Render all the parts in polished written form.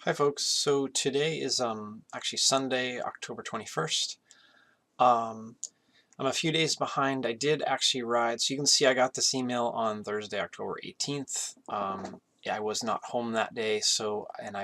Hi folks, so today is actually Sunday, October 21st. Um, I'm a few days behind. I did actually ride, so you can see I got this email on Thursday, October 18th. Yeah, I was not home that day,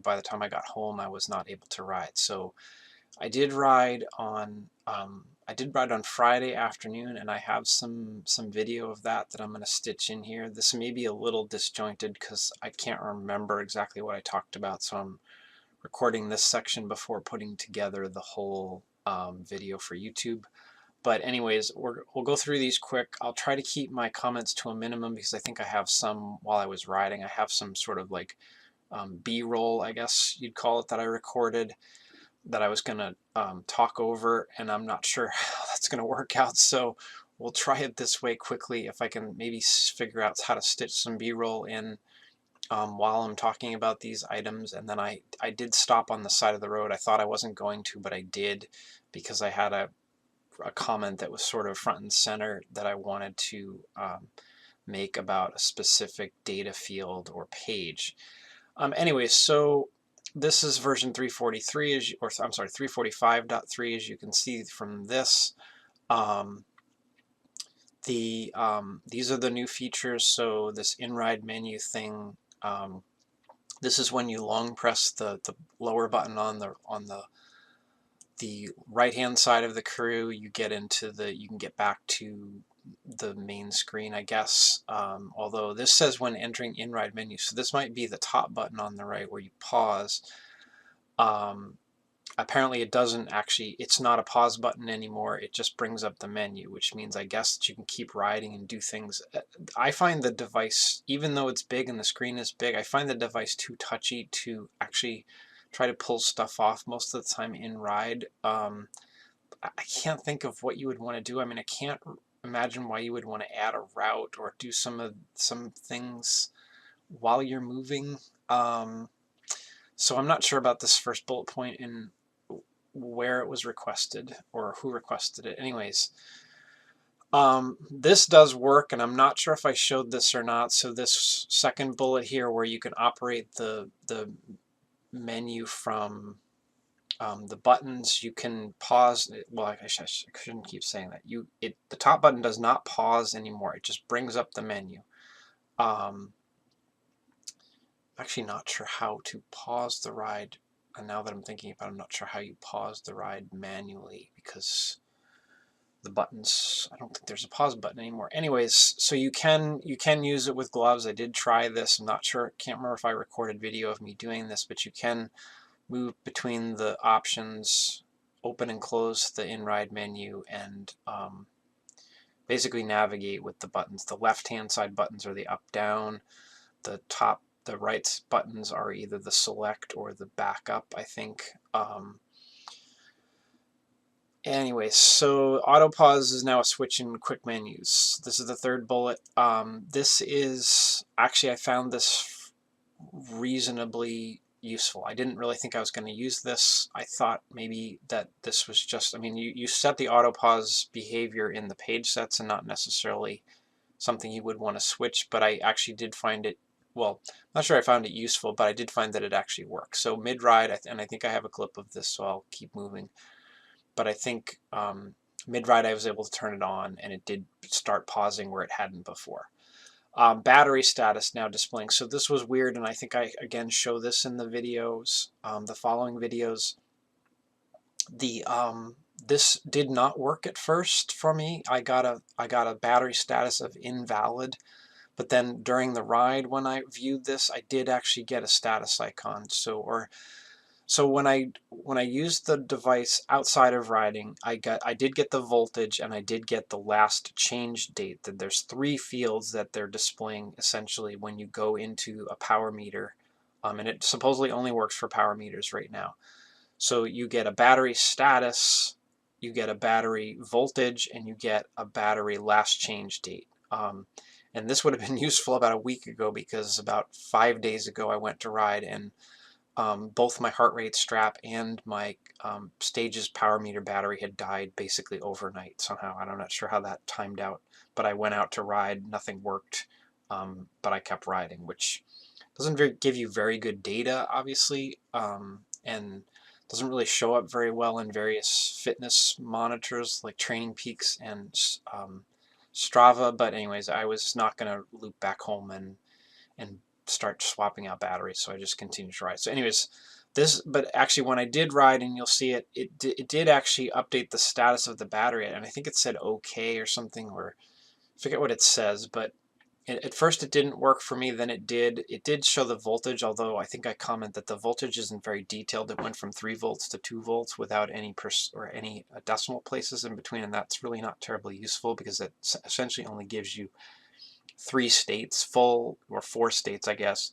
by the time I got home, I was not able to ride. So I did ride on Friday afternoon, and I have some video of that I'm going to stitch in here. This may be a little disjointed because I can't remember exactly what I talked about, so I'm recording this section before putting together the whole video for YouTube. But anyways, we'll go through these quick. I'll try to keep my comments to a minimum because I think I have some while I was riding. I have some sort of like B-roll, I guess you'd call it, that I recorded that I was going to talk over, and I'm not sure how that's going to work out. So we'll try it this way quickly. If I can maybe figure out how to stitch some B-roll in while I'm talking about these items. And then I did stop on the side of the road. I thought I wasn't going to, but I did, because I had a comment that was sort of front and center that I wanted to make about a specific data field or page. Anyway, so this is version 343, or I'm sorry, 345.3, as you can see from this. These are the new features. So this in-ride menu thing, this is when you long press the lower button on the right hand side of the Karoo. You can get back to the main screen, I guess. Although this says when entering in-ride menu, so this might be the top button on the right where you pause. Apparently it doesn't actually, it's not a pause button anymore. It just brings up the menu, which means I guess that you can keep riding and do things. I find the device, even though it's big and the screen is big, I find the device too touchy to actually try to pull stuff off most of the time in ride. I can't think of what you would want to do. I mean, I can't imagine why you would want to add a route or do some things while you're moving. So I'm not sure about this first bullet point in where it was requested or who requested it. Anyways, this does work, and I'm not sure if I showed this or not. So this second bullet here, where you can operate the menu from the buttons, you can pause. Well, I shouldn't keep saying that. The top button does not pause anymore. It just brings up the menu. Actually not sure how to pause the ride. And now that I'm thinking about it, I'm not sure how you pause the ride manually, because the buttons, I don't think there's a pause button anymore. Anyways, so you can use it with gloves. I did try this. I'm not sure, can't remember if I recorded video of me doing this, but you can move between the options, open and close the in-ride menu, and basically navigate with the buttons. The left-hand side buttons are the up-down. The right buttons are either the select or the backup, I think. Anyway, so auto pause is now a switch in quick menus. This is the third bullet. This is actually, I found this reasonably useful. I didn't really think I was going to use this. I thought maybe that this was just, I mean, you set the auto pause behavior in the page sets and not necessarily something you would want to switch, but I actually did find it, well, I'm not sure I found it useful, but I did find that it actually works. So mid-ride, and I think I have a clip of this, so I'll keep moving. But I think mid-ride I was able to turn it on, and it did start pausing where it hadn't before. Battery status now displaying. So this was weird, and I think I again show this in the videos, the following videos. This did not work at first for me. I got a battery status of invalid, but then during the ride when I viewed this, I did actually get a status icon. So when I used the device outside of riding, I did get the voltage, and I did get the last change date. That there's 3 fields that they're displaying essentially when you go into a power meter, and it supposedly only works for power meters right now. So you get a battery status, you get a battery voltage, and you get a battery last change date. And this would have been useful about a week ago, because about 5 days ago I went to ride, and both my heart rate strap and my Stages power meter battery had died basically overnight somehow. I'm not sure how that timed out, but I went out to ride, nothing worked, but I kept riding, which doesn't give you very good data, obviously, and doesn't really show up very well in various fitness monitors like Training Peaks and Strava. But anyways, I was not going to loop back home and start swapping out batteries, so I just continued to ride. So anyways, but actually when I did ride, and you'll see it did actually update the status of the battery, and I think it said okay or something, or I forget what it says, but at first it didn't work for me, then it did. It did show the voltage, although I think I commented that the voltage isn't very detailed. It went from 3 volts to 2 volts without any decimal places in between, and that's really not terribly useful because it essentially only gives you 3 states, full, or 4 states, I guess.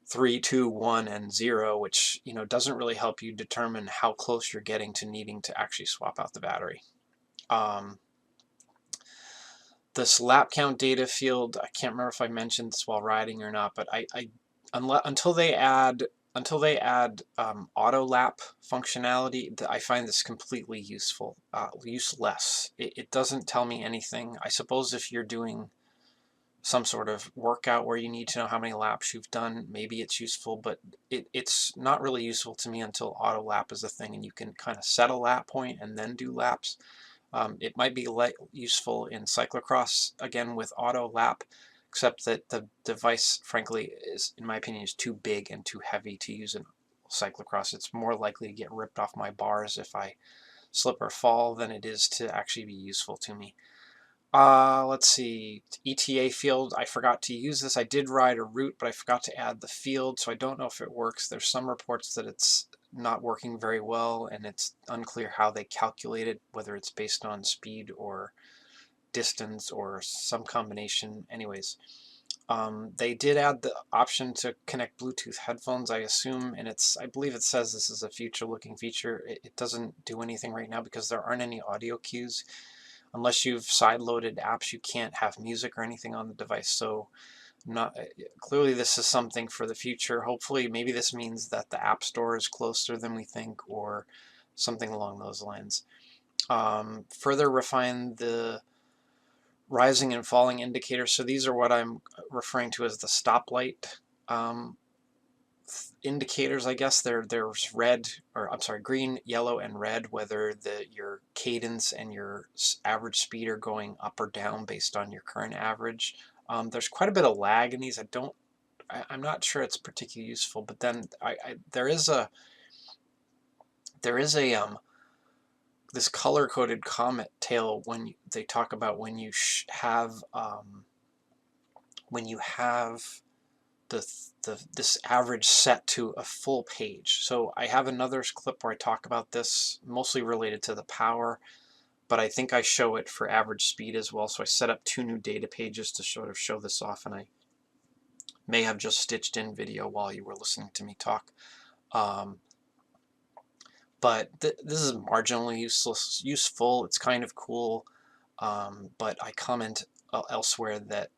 3, 2, 1, and 0, which, you know, doesn't really help you determine how close you're getting to needing to actually swap out the battery. This lap count data field, I can't remember if I mentioned this while riding or not, but until they add auto lap functionality, I find this completely useless. It doesn't tell me anything. I suppose if you're doing some sort of workout where you need to know how many laps you've done, maybe it's useful, but it's not really useful to me until auto lap is a thing and you can kind of set a lap point and then do laps. It might be useful in cyclocross, again, with auto lap, except that the device, frankly, in my opinion, is too big and too heavy to use in cyclocross. It's more likely to get ripped off my bars if I slip or fall than it is to actually be useful to me. Let's see, ETA field, I forgot to use this. I did ride a route, but I forgot to add the field, so I don't know if it works. There's some reports that it's not working very well, and it's unclear how they calculate it, whether it's based on speed or distance or some combination. Anyways, they did add the option to connect Bluetooth headphones, I assume, and I believe it says this is a future-looking feature. It doesn't do anything right now because there aren't any audio cues. Unless you've side-loaded apps, you can't have music or anything on the device. So clearly this is something for the future. Hopefully, maybe this means that the App Store is closer than we think, or something along those lines. Further refine the rising and falling indicators. So these are what I'm referring to as the stoplight indicators, I guess. There's red, or I'm sorry, green, yellow, and red, whether your cadence and your average speed are going up or down based on your current average. There's quite a bit of lag in these. I'm not sure it's particularly useful, but then there is a this color-coded comment tail when they talk about when you have this average set to a full page. So I have another clip where I talk about this, mostly related to the power, but I think I show it for average speed as well. So I set up 2 new data pages to sort of show this off, and I may have just stitched in video while you were listening to me talk. But this is marginally useful. It's kind of cool, but I comment elsewhere that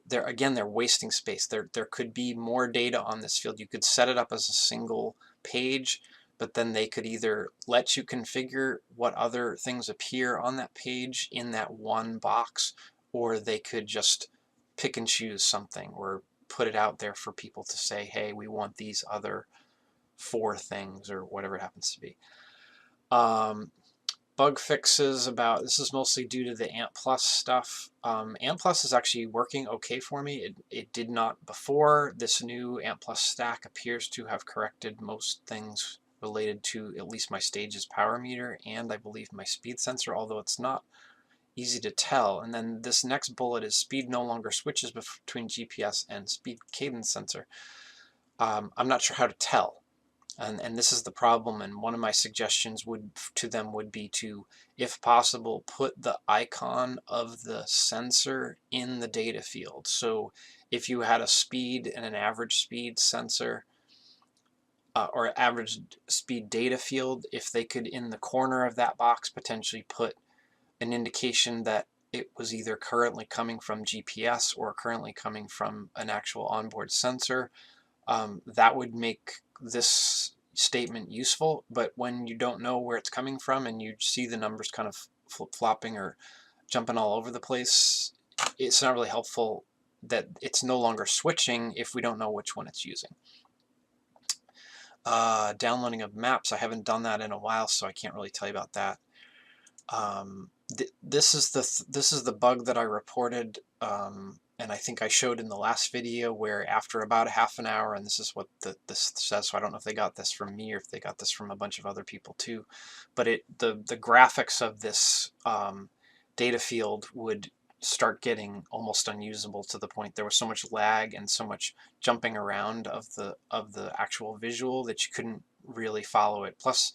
they're wasting space. There could be more data on this field. You could set it up as a single page, but then they could either let you configure what other things appear on that page in that one box, or they could just pick and choose something or put it out there for people to say, hey, we want these other 4 things, or whatever it happens to be. Bug fixes this is mostly due to the Ant Plus stuff. Ant Plus is actually working okay for me. It did not before. This new Ant Plus stack appears to have corrected most things related to at least my Stage's power meter and I believe my speed sensor, although it's not easy to tell. And then this next bullet is speed no longer switches between GPS and speed cadence sensor. I'm not sure how to tell. And this is the problem, and one of my suggestions to them would be to, if possible, put the icon of the sensor in the data field. So if you had a speed and an average speed sensor, or average speed data field, if they could, in the corner of that box, potentially put an indication that it was either currently coming from GPS or currently coming from an actual onboard sensor, that would make this statement useful. But when you don't know where it's coming from and you see the numbers kind of flip-flopping or jumping all over the place, it's not really helpful that it's no longer switching if we don't know which one it's using. Downloading of maps, I haven't done that in a while, so I can't really tell you about that. This is the bug that I reported, and I think I showed in the last video, where after about a half an hour, and this is what this says, so I don't know if they got this from me or if they got this from a bunch of other people too, but the graphics of this data field would start getting almost unusable, to the point there was so much lag and so much jumping around of the actual visual that you couldn't really follow it. Plus,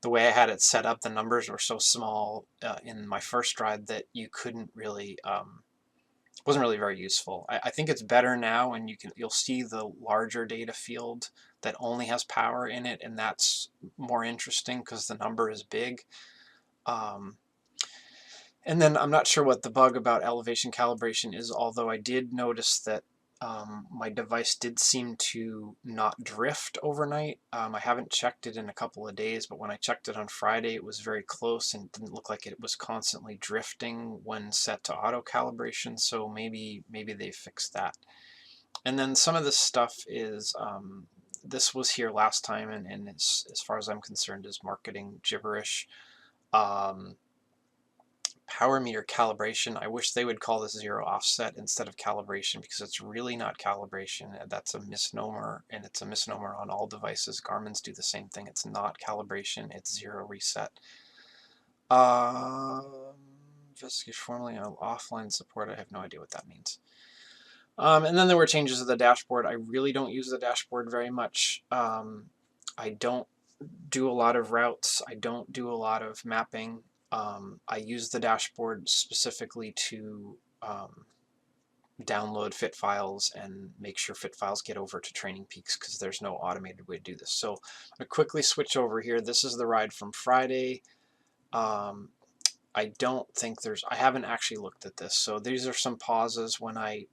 the way I had it set up, the numbers were so small in my first ride that you couldn't really, wasn't really very useful. I think it's better now, and you'll see the larger data field that only has power in it, and that's more interesting because the number is big. And then I'm not sure what the bug about elevation calibration is, although I did notice that my device did seem to not drift overnight. I haven't checked it in a couple of days, but when I checked it on Friday, it was very close and didn't look like it was constantly drifting when set to auto calibration, so maybe they fixed that. And then some of this stuff is, this was here last time, and it's, as far as I'm concerned, is marketing gibberish. Power meter calibration, I wish they would call this zero offset instead of calibration, because it's really not calibration. That's a misnomer, and it's a misnomer on all devices. Garmin's do the same thing. It's not calibration, it's zero reset. Investigation formally on offline support, I have no idea what that means. And then there were changes to the dashboard. I really don't use the dashboard very much. I don't do a lot of routes. I don't do a lot of mapping. I use the dashboard specifically to download fit files and make sure fit files get over to Training Peaks, because there's no automated way to do this. So I'm going to quickly switch over here. This is the ride from Friday. I don't think there's, I haven't actually looked at this. So these are some pauses when I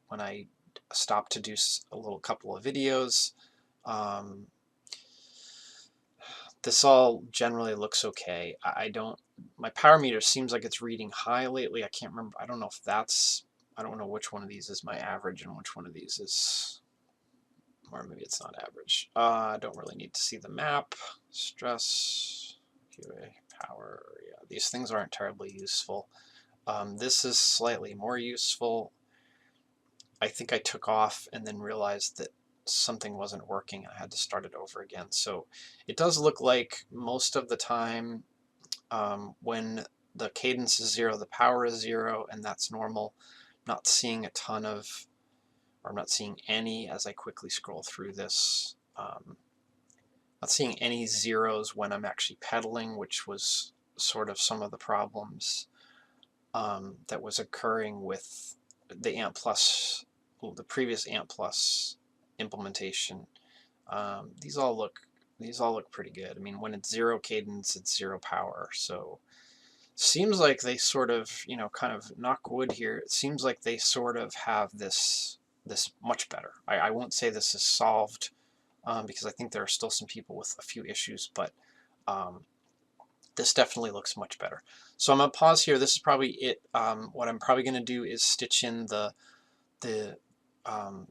stopped to do a little couple of videos. This all generally looks okay. My power meter seems like it's reading high lately. I can't remember. I don't know if that's, I don't know which one of these is my average and which one of these is, or maybe it's not average. I don't really need to see the map. Stress, QA, power, yeah, these things aren't terribly useful. This is slightly more useful. I think I took off and then realized that something wasn't working and I had to start it over again. So it does look like most of the time when the cadence is 0, the power is 0, and that's normal. Not seeing a ton of, or I'm not seeing any as I quickly scroll through this. Not seeing any zeros when I'm actually pedaling, which was sort of some of the problems that was occurring with the ANT Plus, the previous ANT Plus implementation. These all look pretty good. I mean, when it's 0 cadence, it's 0 power. So seems like they sort of, you know, kind of knock wood here. It seems like they sort of have this much better. I won't say this is solved because I think there are still some people with a few issues, but this definitely looks much better. So I'm gonna pause here. This is probably it. What I'm probably gonna do is stitch in the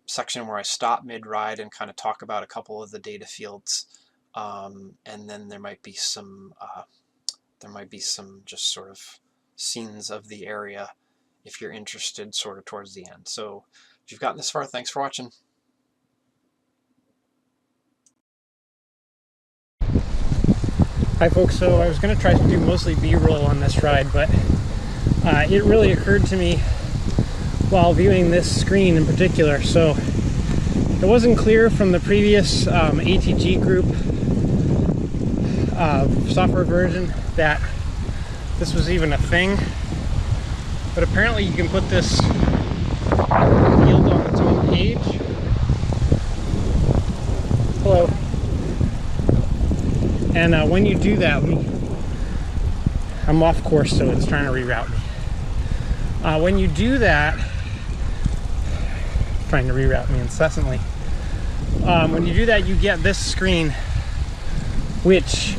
section where I stop mid-ride and kind of talk about a couple of the data fields, and then there might be some just sort of scenes of the area if you're interested, sort of towards the end. So if you've gotten this far, thanks for watching. Hi folks, so I was going to try to do mostly B-roll on this ride, but it really occurred to me while viewing this screen in particular. So it wasn't clear from the previous ATG group software version that this was even a thing, but apparently you can put this field on its own page. Hello. And when you do that, I'm off course, so it's trying to reroute me. When you do that, trying to reroute me incessantly. When you do that, you get this screen, which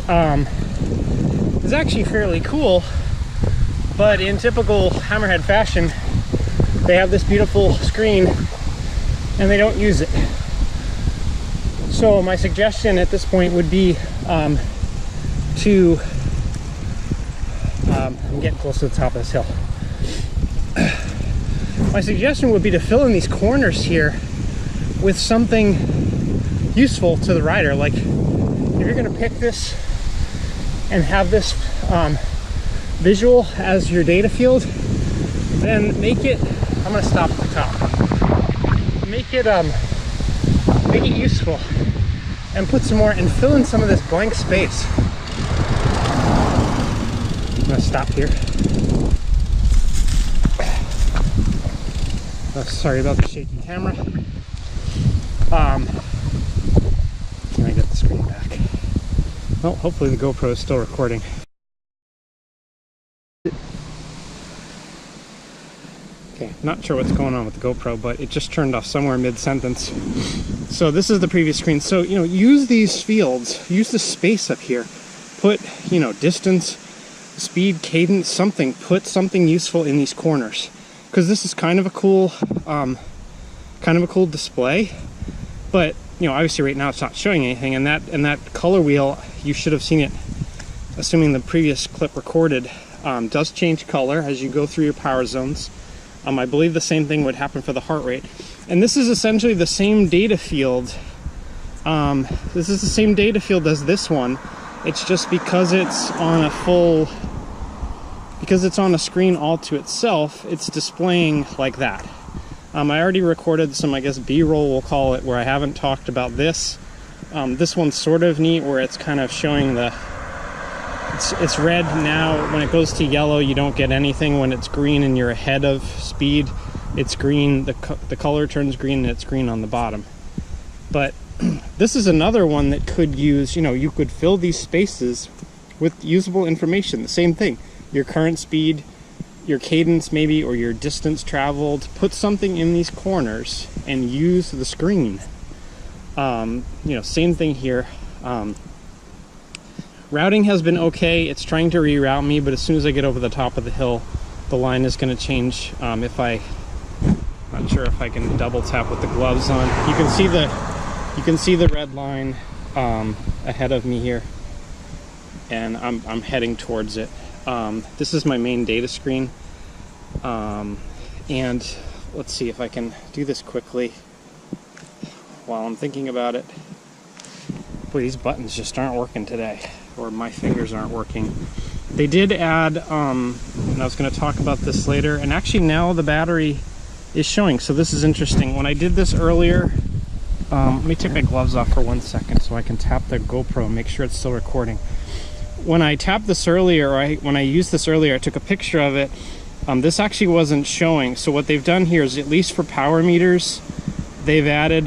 is actually fairly cool, but in typical Hammerhead fashion, they have this beautiful screen and they don't use it. So my suggestion at this point would be I'm getting close to the top of this hill. My suggestion would be to fill in these corners here with something useful to the rider. Like if you're going to pick this and have this visual as your data field, then make it, I'm going to stop at the top. Make it useful and put some more and fill in some of this blank space. I'm going to stop here. Oh, sorry about the shaky camera. Can I get the screen back? Well, hopefully the GoPro is still recording. Okay, not sure what's going on with the GoPro, but it just turned off somewhere mid-sentence. So this is the previous screen. So, you know, use these fields, use the space up here. Put, you know, distance, speed, cadence, something. Put something useful in these corners. Because this is kind of a cool display. But, you know, obviously right now it's not showing anything. And that color wheel, you should have seen it, assuming the previous clip recorded, does change color as you go through your power zones. I believe the same thing would happen for the heart rate. And this is essentially the same data field. This is the same data field as this one. It's just because it's on a screen all to itself, it's displaying like that. I already recorded some, I guess, B-roll we'll call it, where I haven't talked about this. This one's sort of neat, where it's kind of showing it's red now. When it goes to yellow, you don't get anything. When it's green and you're ahead of speed, it's green. The color turns green and it's green on the bottom. But this is another one that could use, you know, you could fill these spaces with usable information. The same thing. Your current speed, your cadence maybe, or your distance traveled. Put something in these corners and use the screen. You know, same thing here. Routing has been okay. It's trying to reroute me, but as soon as I get over the top of the hill, the line is going to change. Not sure if I can double tap with the gloves on. You can see the red line ahead of me here, and I'm heading towards it. This is my main data screen, and let's see if I can do this quickly while I'm thinking about it. Boy, these buttons just aren't working today, or my fingers aren't working. They did add, and I was going to talk about this later, and actually now the battery is showing, so this is interesting. When I did this earlier, let me take my gloves off for 1 second so I can tap the GoPro and make sure it's still recording. When I tapped this earlier, when I used this earlier, I took a picture of it. This actually wasn't showing, so what they've done here is, at least for power meters, they've added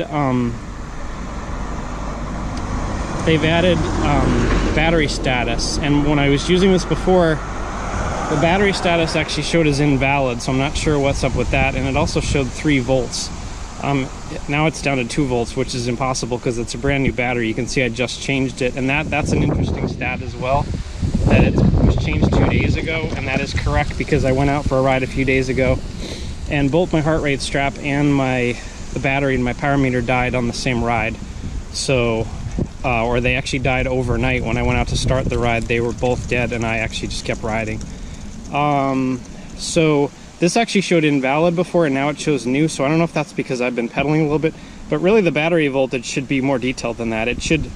battery status, and when I was using this before, the battery status actually showed as invalid, so I'm not sure what's up with that. And it also showed 3 volts. Now it's down to 2 volts, which is impossible because it's a brand new battery. You can see I just changed it, and that's an interesting stat as well, that it was changed 2 days ago, and that is correct because I went out for a ride a few days ago, and both my heart rate strap and the battery and my power meter died on the same ride. So or they actually died overnight. When I went out to start the ride, they were both dead, and I actually just kept riding. So this actually showed invalid before, and now it shows new, so I don't know if that's because I've been pedaling a little bit, but really the battery voltage should be more detailed than that. It should,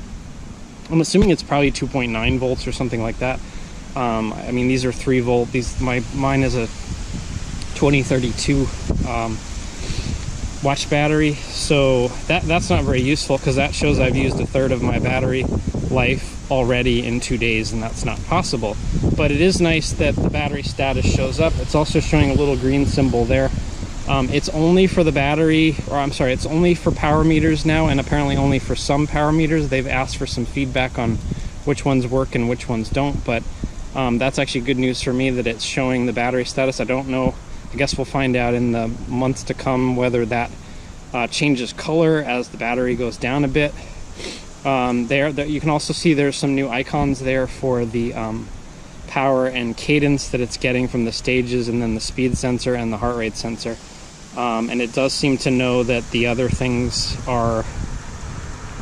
I'm assuming it's probably 2.9 volts or something like that. I mean, these are 3 volt. Mine is a 2032 watch battery, so that's not very useful because that shows I've used 1/3 of my battery life already in 2 days, and that's not possible. But it is nice that the battery status shows up. It's also showing a little green symbol there. It's only for the battery, or I'm sorry, it's only for power meters now, and apparently only for some power meters. They've asked for some feedback on which ones work and which ones don't, but that's actually good news for me that it's showing the battery status. I don't know, I guess we'll find out in the months to come whether that changes color as the battery goes down a bit. There you can also see there's some new icons there for the power and cadence that it's getting from the stages, and then the speed sensor and the heart rate sensor. and it does seem to know that the other things are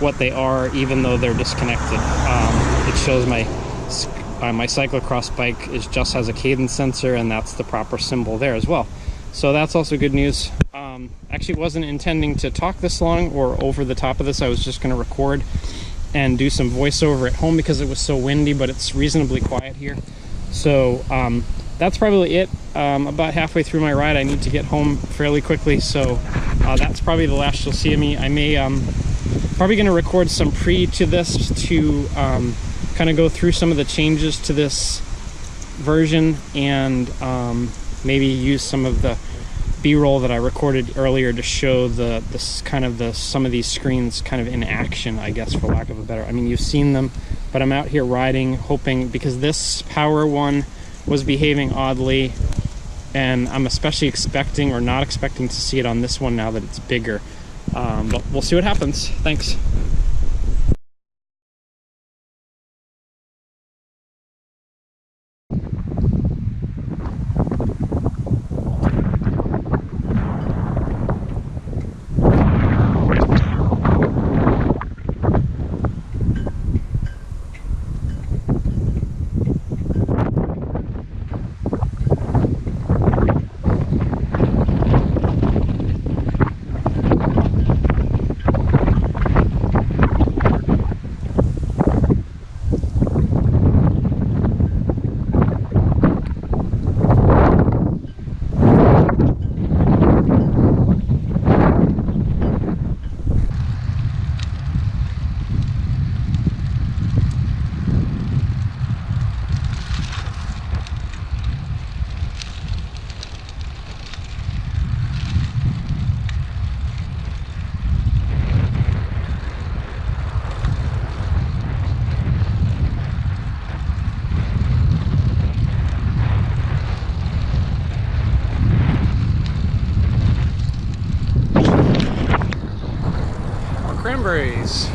what they are, even though they're disconnected. It shows my cyclocross bike just has a cadence sensor, and that's the proper symbol there as well. So that's also good news. Actually wasn't intending to talk this long or over the top of this. I was just going to record and do some voiceover at home because it was so windy, but it's reasonably quiet here. So that's probably it. About halfway through my ride, I need to get home fairly quickly, so that's probably the last you'll see of me. I may probably going to record some pre to this to kind of go through some of the changes to this version, and maybe use some of the B-roll that I recorded earlier to show some of these screens kind of in action, I guess, for lack of a better. I mean, you've seen them, but I'm out here riding, hoping, because this power one was behaving oddly, and I'm especially expecting or not expecting to see it on this one now that it's bigger. But we'll see what happens. Thanks. Cranberries.